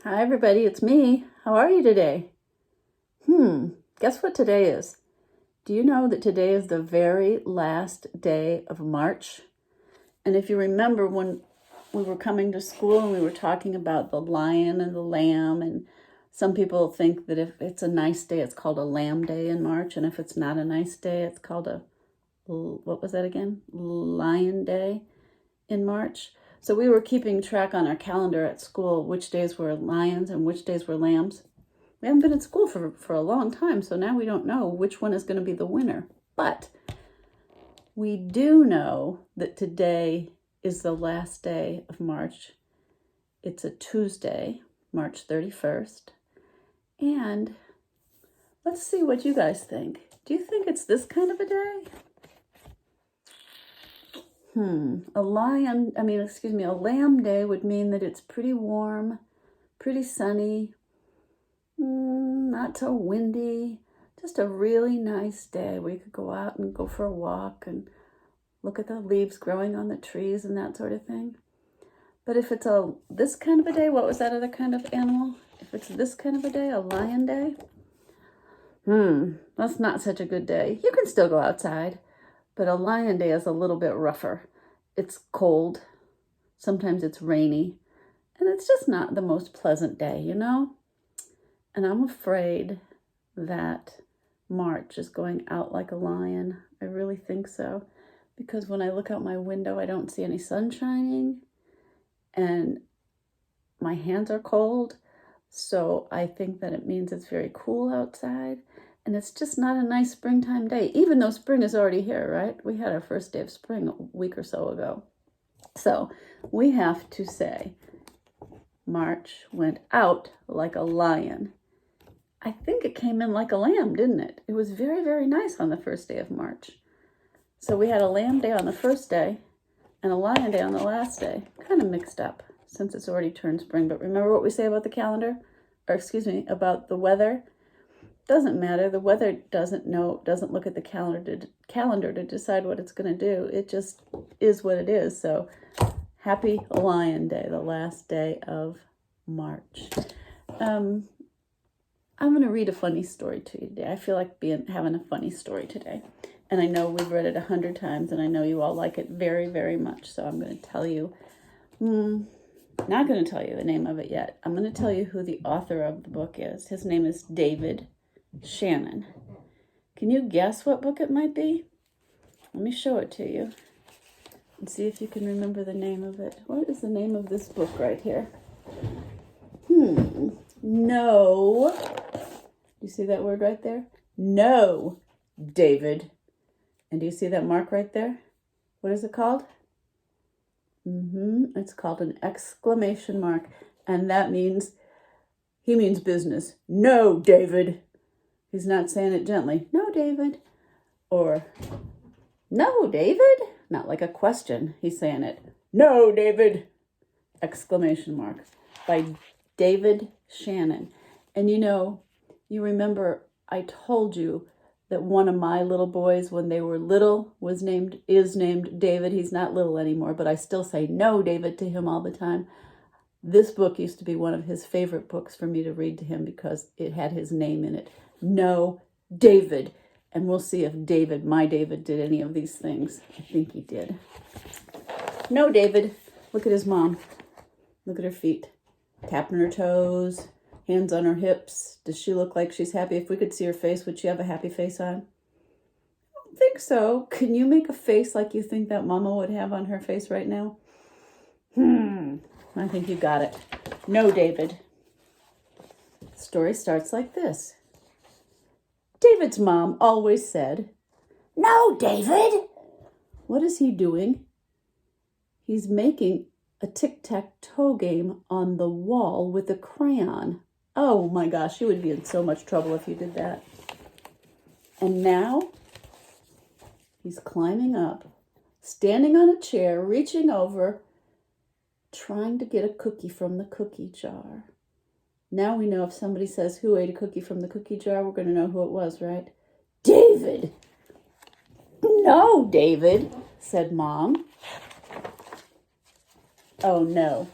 Hi everybody, it's me. How are you today? Guess what today is? Do you know that today is the very last day of March? And if you remember when we were coming to school and we were talking about the lion and the lamb, and some people think that if it's a nice day, it's called a lamb day in March, and if it's not a nice day, it's called what was that again? Lion day in March. So we were keeping track on our calendar at school which days were lions and which days were lambs. We haven't been in school for a long time, so now we don't know which one is going to be the winner. But we do know that today is the last day of March. It's a Tuesday, March 31st. And let's see what you guys think. Do you think it's this kind of a day? A lamb day would mean that it's pretty warm, pretty sunny, not so windy, just a really nice day where you could go out and go for a walk and look at the leaves growing on the trees and that sort of thing. But if it's this kind of a day, what was that other kind of animal? If it's this kind of a day, a lion day, that's not such a good day. You can still go outside, but a lion day is a little bit rougher. It's cold, sometimes it's rainy, and it's just not the most pleasant day, you know? And I'm afraid that March is going out like a lion. I really think so. Because when I look out my window, I don't see any sun shining, and my hands are cold. So I think that it means it's very cool outside. And it's just not a nice springtime day, even though spring is already here, right? We had our first day of spring a week or so ago. So we have to say March went out like a lion. I think it came in like a lamb, didn't it? It was very, very nice on the first day of March. So we had a lamb day on the first day and a lion day on the last day. Kind of mixed up since it's already turned spring. But remember what we say about the calendar? About the weather? Doesn't matter. The weather doesn't look at the calendar to decide what it's going to do. It just is what it is. So happy Lion Day, the last day of March. I'm going to read a funny story to you today. I feel like having a funny story today. And I know we've read it 100 times, and I know you all like it very, very much. So I'm going to tell you, not going to tell you the name of it yet. I'm going to tell you who the author of the book is. His name is David Shannon. Can you guess what book it might be? Let me show it to you and see if you can remember the name of it. What is the name of this book right here? No. You see that word right there? No, David. And do you see that mark right there? What is it called? It's called an exclamation mark. And that means, he means business. No, David. He's not saying it gently. No, David. Or, no, David. Not like a question. He's saying it. No, David. Exclamation mark. By David Shannon. And you remember I told you that one of my little boys, when they were little, is named David. He's not little anymore, but I still say no, David, to him all the time. This book used to be one of his favorite books for me to read to him because it had his name in it. No, David. And we'll see if my David, did any of these things. I think he did. No, David. Look at his mom. Look at her feet. Tapping her toes. Hands on her hips. Does she look like she's happy? If we could see her face, would she have a happy face on? I don't think so. Can you make a face like you think that mama would have on her face right now? I think you got it. No, David. The story starts like this. David's mom always said, "No, David." What is he doing? He's making a tic-tac-toe game on the wall with a crayon. Oh my gosh, you would be in so much trouble if you did that. And now he's climbing up, standing on a chair, reaching over, trying to get a cookie from the cookie jar. Now we know if somebody says who ate a cookie from the cookie jar, we're going to know who it was, right? David. No, David, said Mom. Oh no.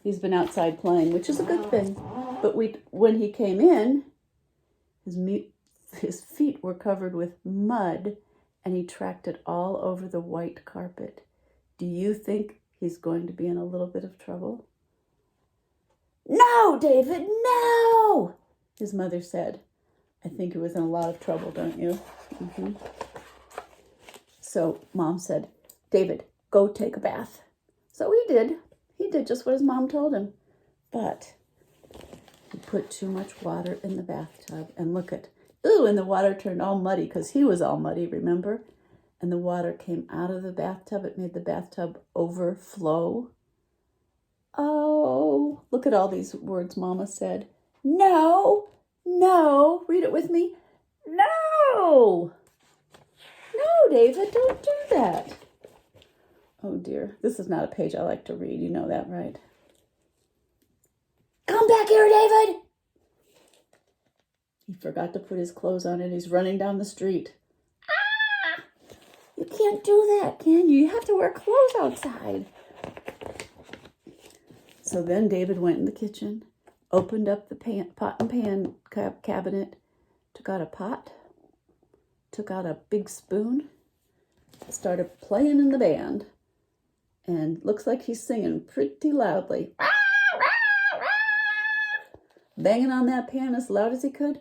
He's been outside playing, which is a good thing. But when he came in, his feet were covered with mud, and he tracked it all over the white carpet. Do you think he's going to be in a little bit of trouble? No, David, no, his mother said. I think he was in a lot of trouble, don't you? Mm-hmm. So Mom said, David, go take a bath. So he did. He did just what his mom told him. But he put too much water in the bathtub. And look at, and the water turned all muddy because he was all muddy, remember? And the water came out of the bathtub. It made the bathtub overflow. Oh, look at all these words Mama said. No, no, read it with me. No, no, David, don't do that. Oh dear, this is not a page I like to read. You know that, right? Come back here, David. He forgot to put his clothes on and he's running down the street. Ah! You can't do that, can you? You have to wear clothes outside. So then David went in the kitchen, opened up the pot and pan cabinet, took out a pot, took out a big spoon, started playing in the band, and looks like he's singing pretty loudly. Banging on that pan as loud as he could.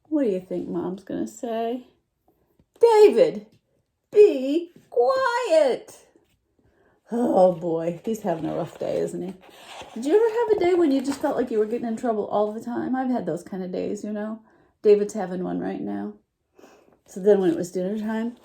What do you think Mom's going to say? David, be quiet. Oh boy, he's having a rough day, isn't he? Did you ever have a day when you just felt like you were getting in trouble all the time? I've had those kind of days, you know. David's having one right now. So then when it was dinner time,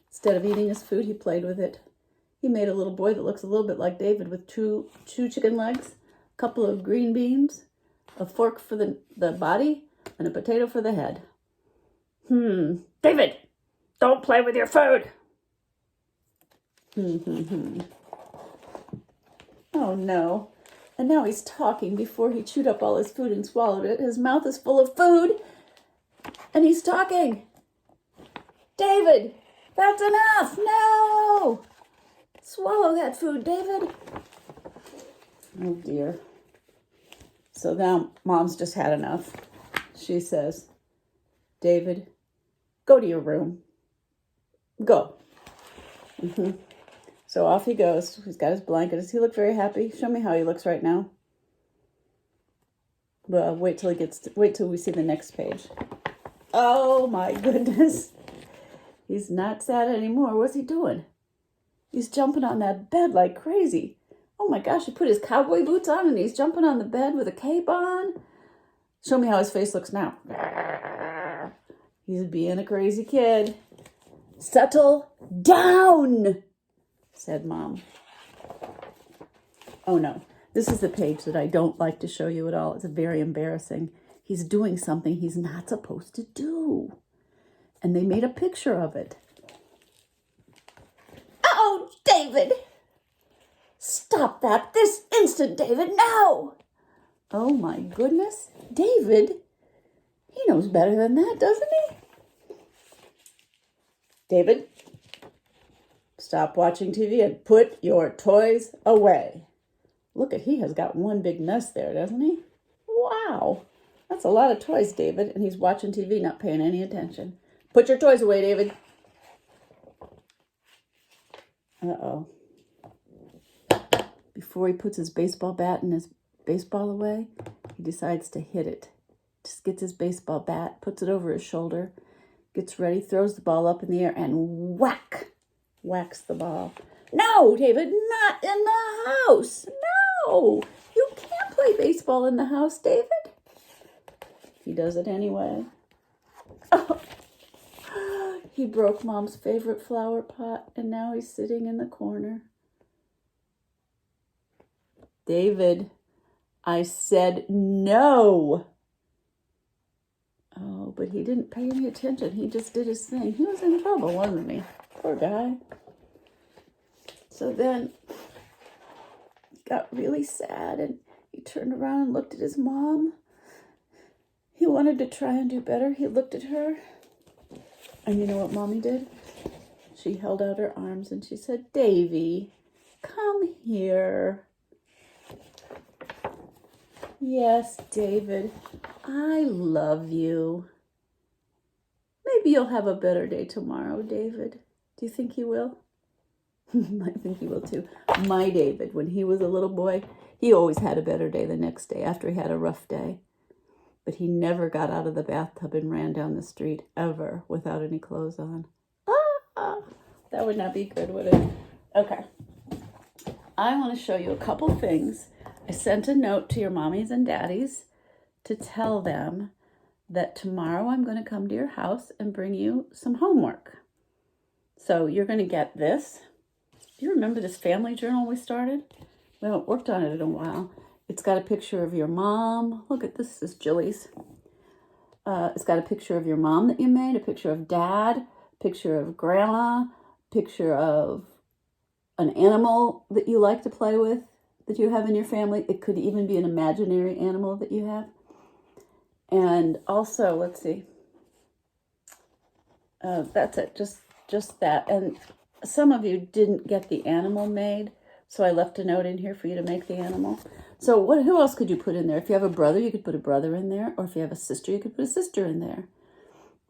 instead of eating his food, he played with it. He made a little boy that looks a little bit like David with two chicken legs, a couple of green beans, a fork for the body, and a potato for the head. David, don't play with your food. Oh no. And now he's talking before he chewed up all his food and swallowed it. His mouth is full of food. And he's talking. David, that's enough. No. Swallow that food, David. Oh dear. So now Mom's just had enough. She says, David, go to your room. Go. So off he goes. He's got his blanket. Does he look very happy? Show me how he looks right now. Well, wait till we see the next page. Oh my goodness. He's not sad anymore. What's he doing? He's jumping on that bed like crazy. Oh my gosh, he put his cowboy boots on and he's jumping on the bed with a cape on. Show me how his face looks now. He's being a crazy kid. Settle down, said Mom. Oh no, this is the page that I don't like to show you at all. It's very embarrassing. He's doing something he's not supposed to do. And they made a picture of it. Oh, David! Stop that this instant, David, now! Oh my goodness, David, he knows better than that, doesn't he? David, stop watching TV and put your toys away. Look at, he has got one big mess there, doesn't he? Wow, that's a lot of toys, David, and he's watching TV, not paying any attention. Put your toys away, David. Uh-oh. Before he puts his baseball bat and his baseball away, he decides to hit it. Just gets his baseball bat, puts it over his shoulder, gets ready, throws the ball up in the air, and whacks the ball. No, David, not in the house. No, you can't play baseball in the house, David. He does it anyway. Oh. He broke Mom's favorite flower pot, and now he's sitting in the corner. David, I said no. Oh, but he didn't pay any attention. He just did his thing. He was in trouble, wasn't he? Poor guy. So then he got really sad, and he turned around and looked at his mom. He wanted to try and do better. He looked at her. And you know what Mommy did? She held out her arms and she said, Davy, come here. Yes, David, I love you. Maybe you'll have a better day tomorrow, David. Do you think you will? I think he will too. My David, when he was a little boy, he always had a better day the next day after he had a rough day. But he never got out of the bathtub and ran down the street ever without any clothes on. Ah, that would not be good, would it? Okay. I want to show you a couple things. I sent a note to your mommies and daddies to tell them that tomorrow I'm going to come to your house and bring you some homework. So you're going to get this. Do you remember this family journal we started? We haven't worked on it in a while. It's got a picture of your mom. Look at this, is Jilly's. It's got a picture of your mom that you made, a picture of dad, picture of grandma, picture of an animal that you like to play with, that you have in your family. It could even be an imaginary animal that you have. And also, let's see. That's it, just that. And some of you didn't get the animal made, so I left a note in here for you to make the animal. So who else could you put in there? If you have a brother, you could put a brother in there. Or if you have a sister, you could put a sister in there.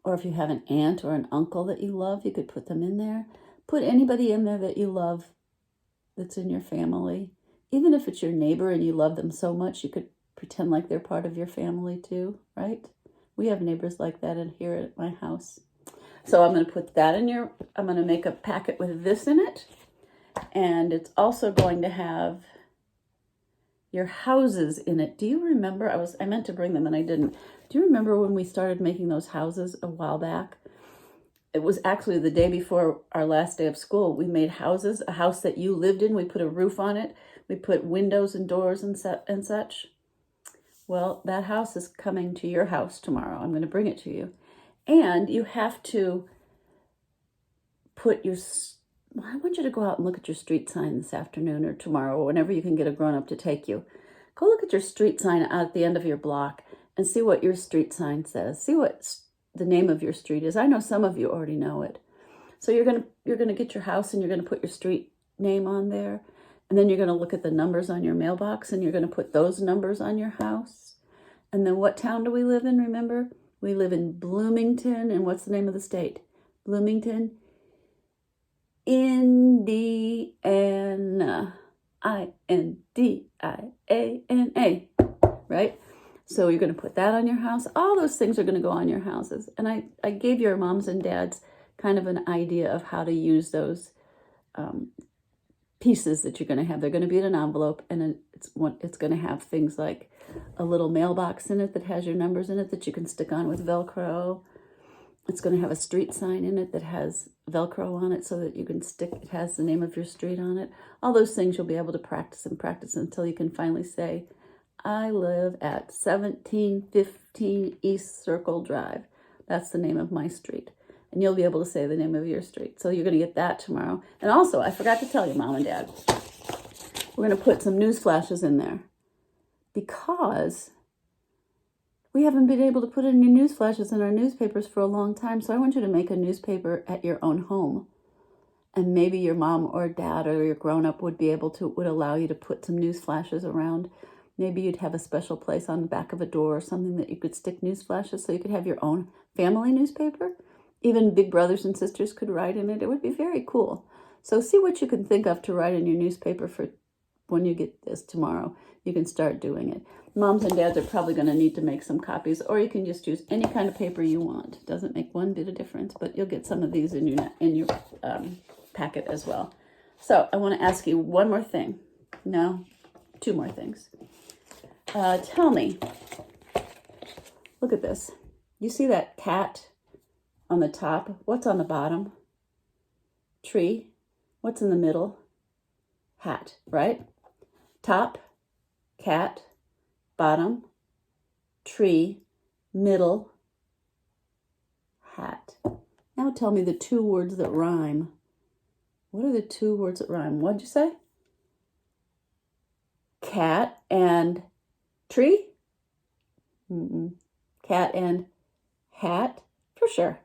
Or if you have an aunt or an uncle that you love, you could put them in there. Put anybody in there that you love that's in your family. Even if it's your neighbor and you love them so much, you could pretend like they're part of your family too, right? We have neighbors like that in here at my house. So I'm going to put that in I'm going to make a packet with this in it. And it's also going to have your houses in it. Do you remember? I meant to bring them and I didn't. Do you remember when we started making those houses a while back? It was actually the day before our last day of school. We made houses, a house that you lived in. We put a roof on it. We put windows and doors and such. Well, that house is coming to your house tomorrow. I'm going to bring it to you. And you have to put I want you to go out and look at your street sign this afternoon or tomorrow, or whenever you can get a grown-up to take you. Go look at your street sign out at the end of your block and see what your street sign says. See what the name of your street is. I know some of you already know it. So you're gonna get your house and you're gonna put your street name on there. And then you're gonna look at the numbers on your mailbox and you're gonna put those numbers on your house. And then what town do we live in, remember? We live in Bloomington, and what's the name of the state? Bloomington, Indiana. Indiana, right? So you're going to put that on your house. All those things are going to go on your houses. And I gave your moms and dads kind of an idea of how to use those pieces that you're going to have. They're going to be in an envelope, and it's going to have things like a little mailbox in it that has your numbers in it that you can stick on with Velcro. It's going to have a street sign in it that has Velcro on it so that you can it has the name of your street on it. All those things you'll be able to practice and practice until you can finally say, I live at 1715 East Circle Drive. That's the name of my street. And you'll be able to say the name of your street. So you're going to get that tomorrow. And also, I forgot to tell you, Mom and Dad, we're going to put some news flashes in there because we haven't been able to put any news flashes in our newspapers for a long time. So I want you to make a newspaper at your own home. And maybe your mom or dad or your grown-up would allow you to put some news flashes around. Maybe you'd have a special place on the back of a door or something that you could stick news flashes so you could have your own family newspaper. Even big brothers and sisters could write in it. It would be very cool. So see what you can think of to write in your newspaper for when you get this tomorrow. You can start doing it. Moms and dads are probably going to need to make some copies, or you can just use any kind of paper you want. It doesn't make one bit of difference, but you'll get some of these in your packet as well. So I want to ask you one more thing. No, two more things. Tell me, look at this. You see that cat on the top? What's on the bottom? Tree. What's in the middle? Hat, right? Top, cat, bottom, tree, middle, hat. Now tell me the two words that rhyme. What are the two words that rhyme? What'd you say? Cat and tree? Cat and hat? For sure.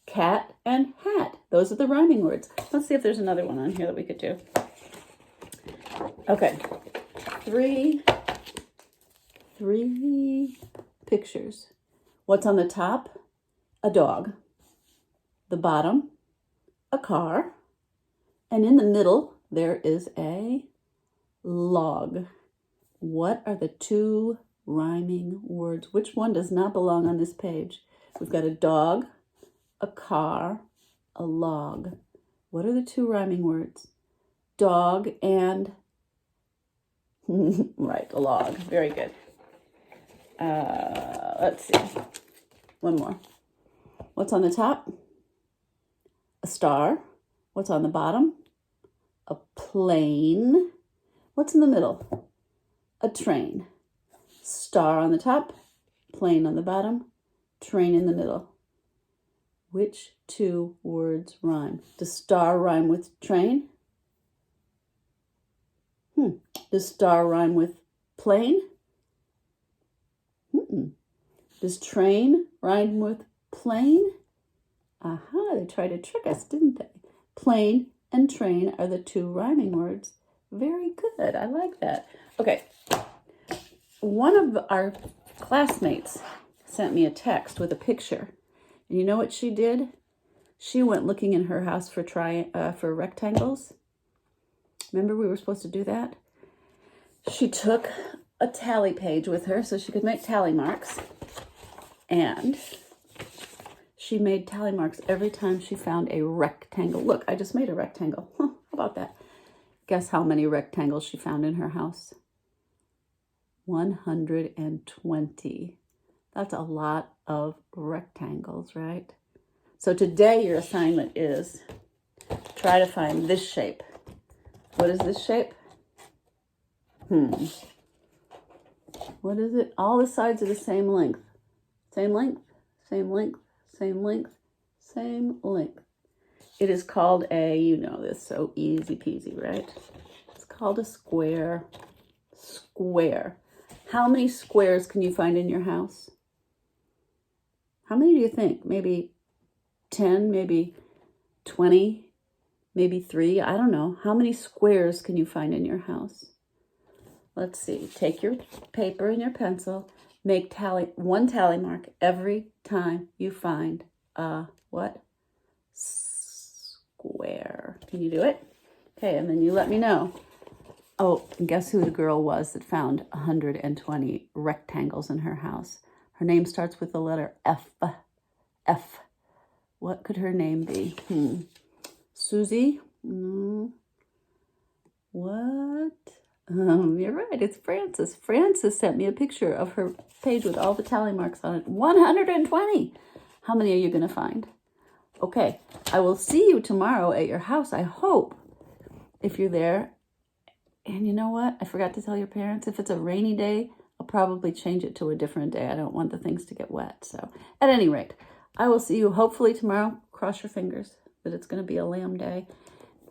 Cat and hat. Those are the rhyming words. Let's see if there's another one on here that we could do. Okay. 3 pictures. What's on the top? A dog. The bottom, a car. And in the middle, there is a log. What are the 2 rhyming words? Which one does not belong on this page? We've got a dog, a car, a log. What are the 2 rhyming words? Dog and, right, a log. Very good. Let's see. One more. What's on the top? A star. What's on the bottom? A plane. What's in the middle? A train. Star on the top, plane on the bottom, train in the middle. Which 2 words rhyme? Does star rhyme with train? Does star rhyme with plane? Does train rhyme with plane? Aha, they tried to trick us, didn't they? Plane and train are the 2 rhyming words. Very good, I like that. Okay, one of our classmates sent me a text with a picture. And you know what she did? She went looking in her house for rectangles. Remember we were supposed to do that? She took a tally page with her so she could make tally marks. And she made tally marks every time she found a rectangle. Look, I just made a rectangle. How about that? Guess how many rectangles she found in her house? 120. That's a lot of rectangles, right? So today your assignment is try to find this shape. What is this shape? What is it? All the sides are the same length. Same length, same length, same length, same length. It is called a, you know this, so easy peasy, right? It's called a square. Square. How many squares can you find in your house? How many do you think? Maybe 10, maybe 20, maybe 3. I don't know. How many squares can you find in your house? Let's see. Take your paper and your pencil. Make one tally mark every time you find a what? Square. Can you do it? Okay, and then you let me know. Oh, and guess who the girl was that found 120 rectangles in her house? Her name starts with the letter F. F. What could her name be? Susie? What? You're right, it's Frances. Frances sent me a picture of her page with all the tally marks on it. 120! How many are you going to find? Okay, I will see you tomorrow at your house, I hope, if you're there. And you know what? I forgot to tell your parents, if it's a rainy day, I'll probably change it to a different day. I don't want the things to get wet. So at any rate, I will see you hopefully tomorrow. Cross your fingers that it's going to be a lamb day.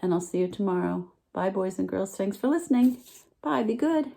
And I'll see you tomorrow. Bye, boys and girls. Thanks for listening. Bye. Be good.